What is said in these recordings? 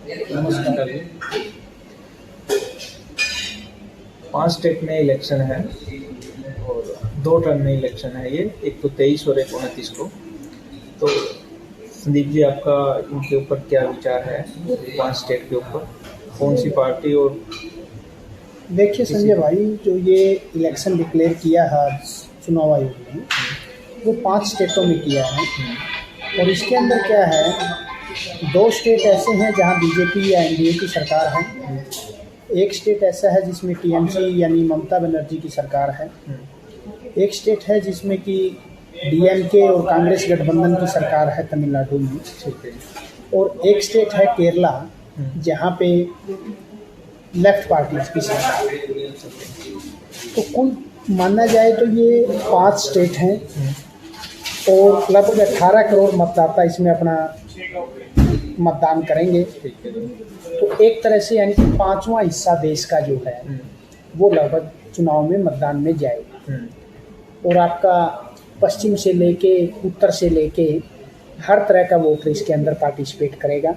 नमस्कार जी। 5 स्टेट में इलेक्शन है और 2 टर्म में इलेक्शन है ये, एक तो 23 और एक 29 को। तो संदीप जी, आपका इनके ऊपर क्या विचार है? 5 स्टेट के ऊपर कौन सी पार्टी? और देखिए संजय भाई, जो ये इलेक्शन डिक्लेयर किया है चुनाव आयोग ने, वो 5 स्टेटों में किया है। और इसके अंदर क्या है, 2 स्टेट ऐसे हैं जहां बीजेपी या एनडीए की सरकार है, एक स्टेट ऐसा है जिसमें टीएमसी यानी ममता बनर्जी की सरकार है, एक स्टेट है जिसमें कि डीएमके और कांग्रेस गठबंधन की सरकार है तमिलनाडु में, और एक स्टेट है केरला जहां पे लेफ्ट पार्टी की सरकार है। तो कुल माना जाए तो ये 5 स्टेट हैं और लगभग 18 करोड़ मतदाता इसमें अपना मतदान करेंगे। तो एक तरह से यानी कि 5वां हिस्सा देश का जो है वो लगभग चुनाव में मतदान में जाएगा। और आपका पश्चिम से लेके उत्तर से लेके हर तरह का वोटर इसके अंदर पार्टिसिपेट करेगा।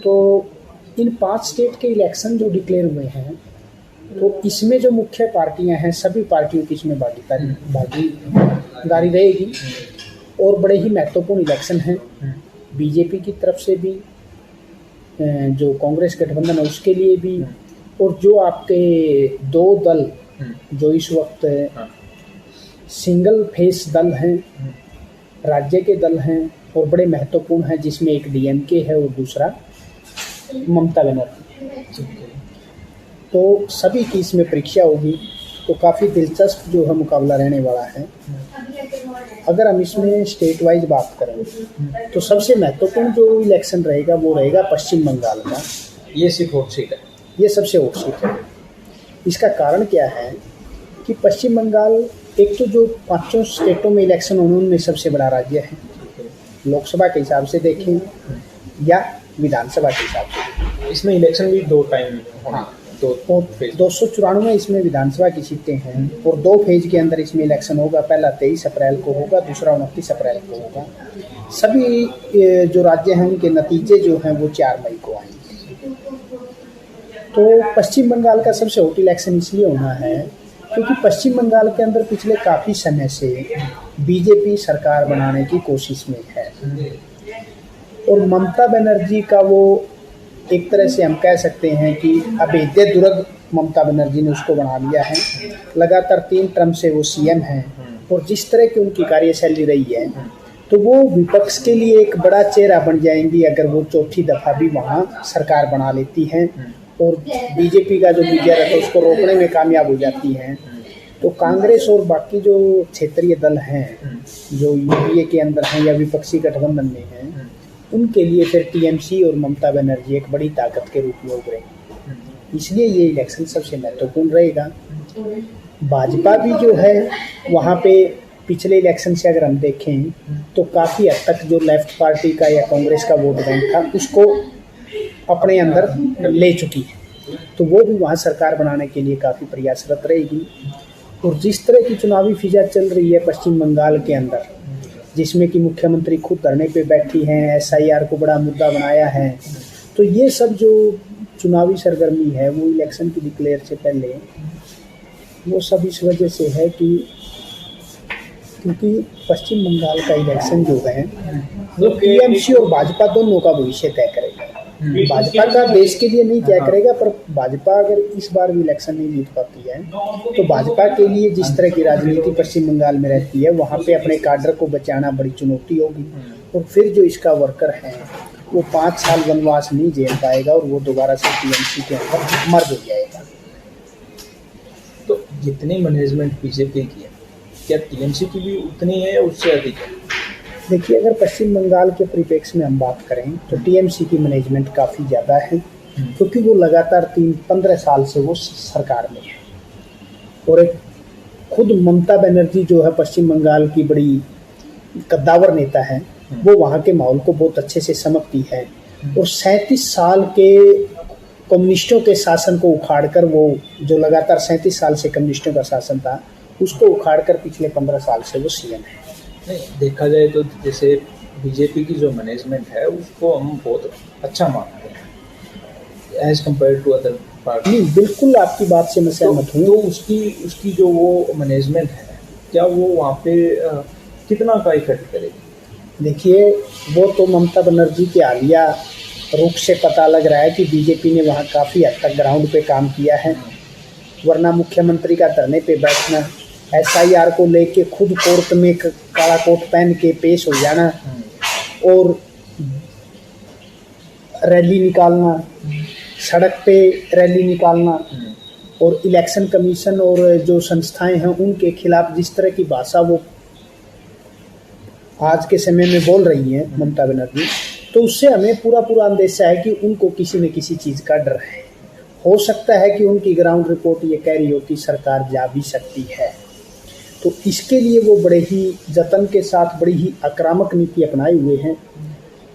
तो इन 5 स्टेट के इलेक्शन जो डिक्लेयर हुए हैं, तो इसमें जो मुख्य पार्टियां हैं सभी पार्टियों की इसमें भागीदारी रहेगी और बड़े ही महत्वपूर्ण इलेक्शन हैं। बीजेपी की तरफ से भी, जो कांग्रेस गठबंधन है उसके लिए भी, और जो आपके 2 दल जो इस वक्त सिंगल फेस दल हैं, राज्य के दल हैं और बड़े महत्वपूर्ण हैं, जिसमें एक डीएमके है और दूसरा ममता बनर्जी। तो सभी की इसमें परीक्षा होगी। तो काफ़ी दिलचस्प जो है मुकाबला रहने वाला है। अगर हम इसमें स्टेट वाइज बात करें तो सबसे महत्वपूर्ण जो इलेक्शन रहेगा वो रहेगा पश्चिम बंगाल का। ये सिर्फ वोट सीट है? ये सबसे वोट सीट है। इसका कारण क्या है कि पश्चिम बंगाल एक तो जो 5 स्टेटों में इलेक्शन होने उनमें सबसे बड़ा राज्य है, लोकसभा के हिसाब से देखें या विधानसभा के हिसाब से। इसमें इलेक्शन भी 2 टाइम, हाँ, 294 इसमें विधानसभा की सीटें हैं और 2 फेज के अंदर इसमें इलेक्शन होगा। पहला 23 अप्रैल को होगा, दूसरा 29 अप्रैल को होगा। सभी जो राज्य हैं उनके नतीजे जो हैं वो 4 मई को आएंगे। तो पश्चिम बंगाल का सबसे हॉट इलेक्शन इसलिए होना है क्योंकि पश्चिम बंगाल के अंदर पिछले काफ़ी समय से बीजेपी सरकार बनाने की कोशिश में है और ममता बनर्जी का वो एक तरह से हम कह सकते हैं कि अभेद्य दुर्ग ममता बनर्जी ने उसको बना लिया है। लगातार 3 टर्म से वो सीएम हैं और जिस तरह की उनकी कार्यशैली रही है तो वो विपक्ष के लिए एक बड़ा चेहरा बन जाएंगी अगर वो चौथी दफ़ा भी वहाँ सरकार बना लेती हैं और बीजेपी का जो विजय है उसको रोकने में कामयाब हो जाती हैं। तो कांग्रेस और बाकी जो क्षेत्रीय दल हैं जो यूपीए के अंदर हैं या विपक्षी गठबंधन में हैं, उनके लिए फिर टीएमसी और ममता बनर्जी एक बड़ी ताकत के रूप में उभरेंगे। इसलिए ये इलेक्शन सबसे महत्वपूर्ण रहेगा। भाजपा भी जो है वहाँ पे पिछले इलेक्शन से अगर हम देखें तो काफ़ी हद तक जो लेफ्ट पार्टी का या कांग्रेस का वोट बैंक था उसको अपने अंदर ले चुकी है। तो वो भी वहाँ सरकार बनाने के लिए काफ़ी प्रयासरत रहेगी। और जिस तरह की चुनावी फिजा चल रही है पश्चिम बंगाल के अंदर, जिसमें कि मुख्यमंत्री खुद धरने पे बैठी हैं, एसआईआर को बड़ा मुद्दा बनाया है, तो ये सब जो चुनावी सरगर्मी है वो इलेक्शन की डिक्लेयर से पहले वो सब इस वजह से है कि क्योंकि पश्चिम बंगाल का इलेक्शन जो है वो टीएमसी और भाजपा दोनों का भविष्य तय करेगा। भाजपा का देश के लिए नहीं तय करेगा, पर भाजपा अगर इस बार भी इलेक्शन नहीं जीत पाती है तो भाजपा के लिए जिस तरह की राजनीति पश्चिम बंगाल में रहती है वहाँ पे अपने काडर को बचाना बड़ी चुनौती होगी। और फिर जो इसका वर्कर है वो 5 साल वनवास नहीं झेल पाएगा और वो दोबारा से टीएमसी के अंदर मर्ज हो जाएगा। तो जितनी मैनेजमेंट बीजेपी की है, क्या टीएमसी की भी उतनी है या उससे अधिक है? देखिए, अगर पश्चिम बंगाल के परिप्रेक्ष्य में हम बात करें तो टीएमसी की मैनेजमेंट काफ़ी ज़्यादा है क्योंकि वो लगातार 15 साल से वो सरकार में है। और एक खुद ममता बनर्जी जो है पश्चिम बंगाल की बड़ी कद्दावर नेता है, वो वहाँ के माहौल को बहुत अच्छे से समझती है और 37 साल के कम्युनिस्टों के शासन को उखाड़कर, वो जो लगातार 37 साल से कम्युनिस्टों का शासन था उसको उखाड़कर पिछले 15 साल से वो सीएम है। नहीं, देखा जाए तो जैसे बीजेपी की जो मैनेजमेंट है उसको हम बहुत अच्छा मानते हैं, as compare to other party? नहीं, बिल्कुल आपकी बात से मैं सहमत हूँ। तो उसकी जो वो मैनेजमेंट है, क्या वो वहाँ पे कितना का इफेक्ट करेगी? देखिए, वो तो ममता बनर्जी के हालिया रुख से पता लग रहा है कि बीजेपी ने वहाँ काफ़ी हद तक ग्राउंड पे काम किया है, वरना मुख्यमंत्री का धरने पे बैठना, एसआईआर को लेके खुद कोर्ट में काला कोट पहन के पेश हो जाना और रैली निकालना, सड़क पे रैली निकालना और इलेक्शन कमीशन और जो संस्थाएं हैं उनके खिलाफ जिस तरह की भाषा वो आज के समय में बोल रही हैं ममता बनर्जी, तो उससे हमें पूरा अंदेशा है कि उनको किसी न किसी चीज़ का डर है। हो सकता है कि उनकी ग्राउंड रिपोर्ट ये कह रही हो कि सरकार जा भी सकती है, तो इसके लिए वो बड़े ही जतन के साथ बड़ी ही आक्रामक नीति अपनाए हुए हैं।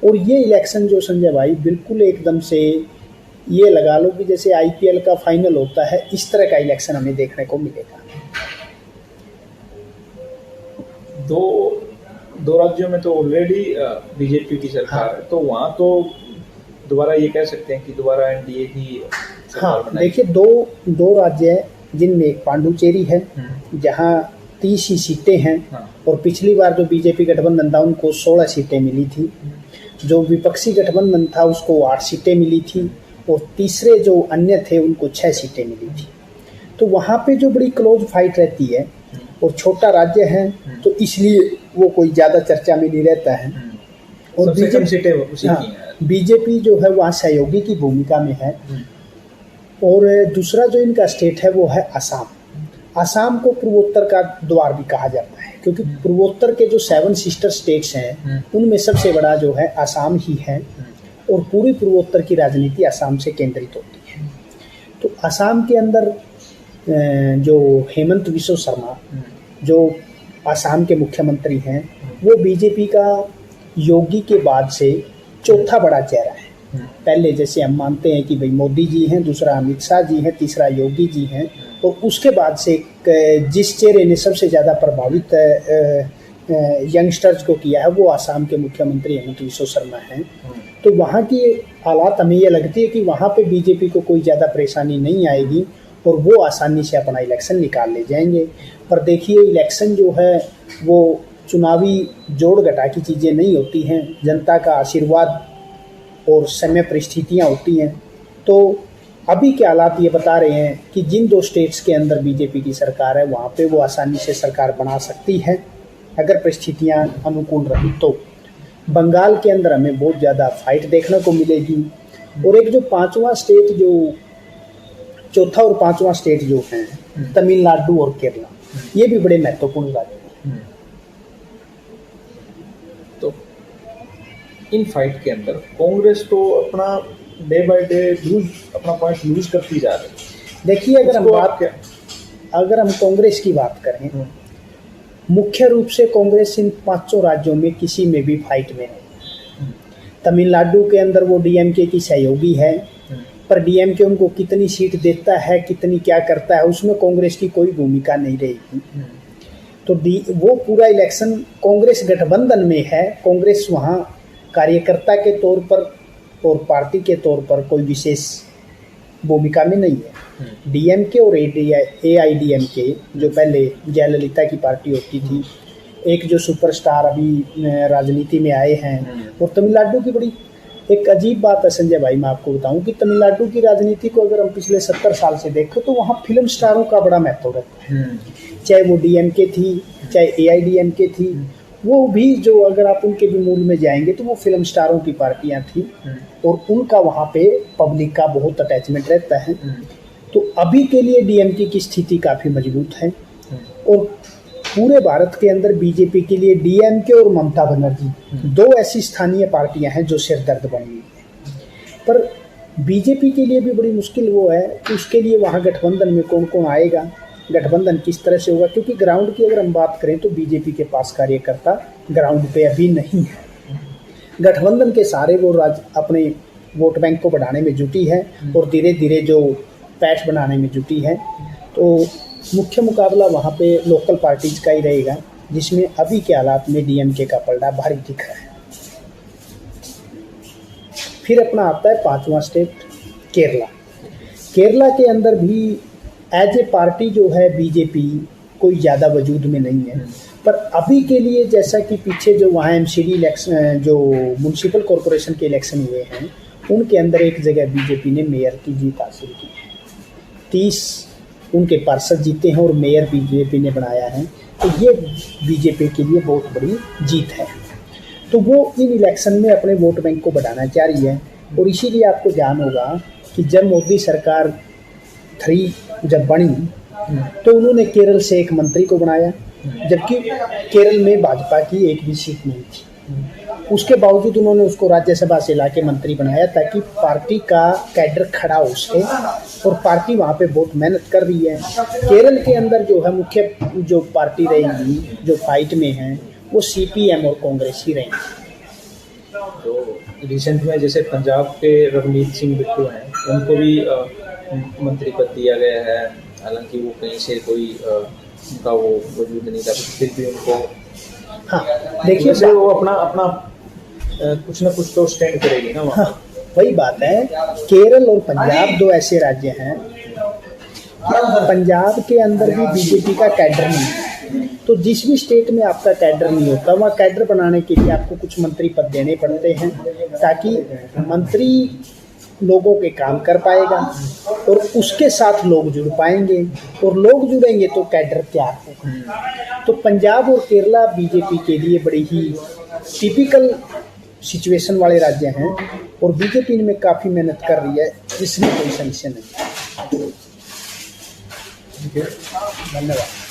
और ये इलेक्शन जो संजय भाई बिल्कुल एकदम से ये लगा लो कि जैसे आईपीएल का फाइनल होता है, इस तरह का इलेक्शन हमें देखने को मिलेगा। दो राज्यों में तो ऑलरेडी बीजेपी की सरकार है, तो वहाँ तो दोबारा ये कह सकते हैं कि दोबारा एनडीए ही सरकार बनाएगी। देखिए, दो राज्य हैं जिनमें एक पांडुचेरी है जहाँ 30 ही सीटें हैं और पिछली बार जो बीजेपी गठबंधन था उनको 16 सीटें मिली थी, जो विपक्षी गठबंधन था उसको 8 सीटें मिली थी और तीसरे जो अन्य थे उनको 6 सीटें मिली थी। तो वहाँ पे जो बड़ी क्लोज फाइट रहती है और छोटा राज्य है तो इसलिए वो कोई ज़्यादा चर्चा में नहीं रहता है। और बीजेपी जो है वहाँ सहयोगी की भूमिका में है। और दूसरा जो इनका स्टेट है वो है असम। असम को पूर्वोत्तर का द्वार भी कहा जाता है क्योंकि पूर्वोत्तर के जो 7 सिस्टर स्टेट्स हैं उनमें सबसे बड़ा जो है असम ही है और पूरी पूर्वोत्तर की राजनीति असम से केंद्रित होती है। तो असम के अंदर जो हेमंत बिस्वा शर्मा जो असम के मुख्यमंत्री हैं वो बीजेपी का योगी के बाद से चौथा बड़ा चेहरा है। पहले जैसे हम मानते हैं कि भाई मोदी जी हैं, दूसरा अमित शाह जी हैं, तीसरा योगी जी हैं और उसके बाद से जिस चेहरे ने सबसे ज़्यादा प्रभावित यंगस्टर्स को किया है वो असम के मुख्यमंत्री हेमंत बिस्वा शर्मा हैं। तो वहाँ की हालात हमें ये लगती है कि वहाँ पे बीजेपी को कोई ज़्यादा परेशानी नहीं आएगी और वो आसानी से अपना इलेक्शन निकाल ले जाएंगे। पर देखिए, इलेक्शन जो है वो चुनावी जोड़ घटा की चीज़ें नहीं होती हैं, जनता का आशीर्वाद और समय परिस्थितियाँ होती हैं। तो अभी के हालात ये बता रहे हैं कि जिन 2 स्टेट्स के अंदर बीजेपी की सरकार है वहाँ पे वो आसानी से सरकार बना सकती है अगर परिस्थितियाँ अनुकूल रही तो। बंगाल के अंदर हमें बहुत ज़्यादा फाइट देखने को मिलेगी। और एक जो 5वां स्टेट, जो चौथा और 5वां स्टेट जो हैं तमिलनाडु और केरला, ये भी बड़े महत्वपूर्ण राज्य हैं। तो इन फाइट के अंदर कांग्रेस तो अपना डे बाय डे अपना पॉइंट लूज करती जा रही है। देखिए, अगर हम कांग्रेस की बात करें, मुख्य रूप से कांग्रेस इन 5 राज्यों में किसी में भी फाइट में नहीं। तमिलनाडु के अंदर वो डीएमके की सहयोगी है, पर डीएमके उनको कितनी सीट देता है, कितनी क्या करता है, उसमें कांग्रेस की कोई भूमिका नहीं रहेगी। तो वो पूरा इलेक्शन कांग्रेस गठबंधन में है। कांग्रेस वहाँ कार्यकर्ता के तौर पर और पार्टी के तौर पर कोई विशेष भूमिका में नहीं है। डीएमके और एआईडीएमके जो पहले जयललिता की पार्टी होती थी, एक जो सुपरस्टार अभी राजनीति में आए हैं। और तमिलनाडु की बड़ी एक अजीब बात है संजय भाई, मैं आपको बताऊं कि तमिलनाडु की राजनीति को अगर हम पिछले 70 साल से देखें तो वहाँ फिल्म स्टारों का बड़ा महत्व रहता है। चाहे वो डीएमके थी, चाहे एआईडीएमके थी, वो भी जो अगर आप उनके भी मूल में जाएंगे तो वो फिल्म स्टारों की पार्टियां थी और उनका वहाँ पे पब्लिक का बहुत अटैचमेंट रहता है। तो अभी के लिए डीएमके की स्थिति काफ़ी मजबूत है और पूरे भारत के अंदर बीजेपी के लिए डीएमके और ममता बनर्जी 2 ऐसी स्थानीय पार्टियां हैं जो सिरदर्द बनी हुई हैं। पर बीजेपी के लिए भी बड़ी मुश्किल वो है कि उसके लिए वहाँ गठबंधन में कौन कौन आएगा, गठबंधन किस तरह से होगा, क्योंकि ग्राउंड की अगर हम बात करें तो बीजेपी के पास कार्यकर्ता ग्राउंड पे अभी नहीं है। गठबंधन के सारे वो अपने वोट बैंक को बढ़ाने में जुटी है और धीरे धीरे जो पैठ बनाने में जुटी है। तो मुख्य मुकाबला वहाँ पे लोकल पार्टीज का ही रहेगा, जिसमें अभी के हालात में डीएमके का पलड़ा भारी दिख रहा है। फिर अपना आता है 5वां स्टेट केरला के अंदर भी एज ए पार्टी जो है बीजेपी कोई ज़्यादा वजूद में नहीं है, पर अभी के लिए जैसा कि पीछे जो वहाँ एमसीडी इलेक्शन, जो म्यूनसिपल कॉरपोरेशन के इलेक्शन हुए हैं, उनके अंदर एक जगह बीजेपी ने मेयर की जीत हासिल की है। 30 उनके पार्षद जीते हैं और मेयर बीजेपी ने बनाया है, तो ये बीजेपी के लिए बहुत बड़ी जीत है। तो वो इन इलेक्शन में अपने वोट बैंक को बढ़ाना चाह रही है, और इसीलिए आपको ध्यान होगा कि जब मोदी सरकार 3 जब बनी तो उन्होंने केरल से एक मंत्री को बनाया, जबकि केरल में भाजपा की एक भी सीट नहीं थी। उसके बावजूद उन्होंने उसको राज्यसभा से लाके मंत्री बनाया ताकि पार्टी का कैडर खड़ा हो सके, और पार्टी वहाँ पे बहुत मेहनत कर रही है। केरल के अंदर जो है मुख्य जो पार्टी रहेगी जो फाइट में है वो सीपीएम और कांग्रेस ही रहेंगी। तो रिसेंट में जैसे पंजाब के रवनीत सिंह बिट्टू हैं, उनको भी मंत्री पद दिया गया है, हालांकि वो कहीं से कोई उनका वो वजूद नहीं था, फिर भी उनको, हाँ देखिए वो अपना कुछ ना कुछ तो स्टैंड करेगी ना वहाँ। हाँ, वही बात है। केरल और पंजाब 2 ऐसे राज्य हैं, पंजाब के अंदर भी बीजेपी का कैडर नहीं है, तो जिस भी स्टेट में आपका कैडर नहीं होता वहाँ कैडर बनाने के लिए आपको कुछ मंत्री पद देने पड़ते हैं, ताकि मंत्री लोगों के काम कर पाएगा और उसके साथ लोग जुड़ पाएंगे, और लोग जुड़ेंगे तो कैडर तैयार होगा। तो पंजाब और केरला बीजेपी के लिए बड़ी ही टिपिकल सिचुएशन वाले राज्य हैं, और बीजेपी इनमें काफ़ी मेहनत कर रही है, जिसमें कोई संशय नहीं। धन्यवाद।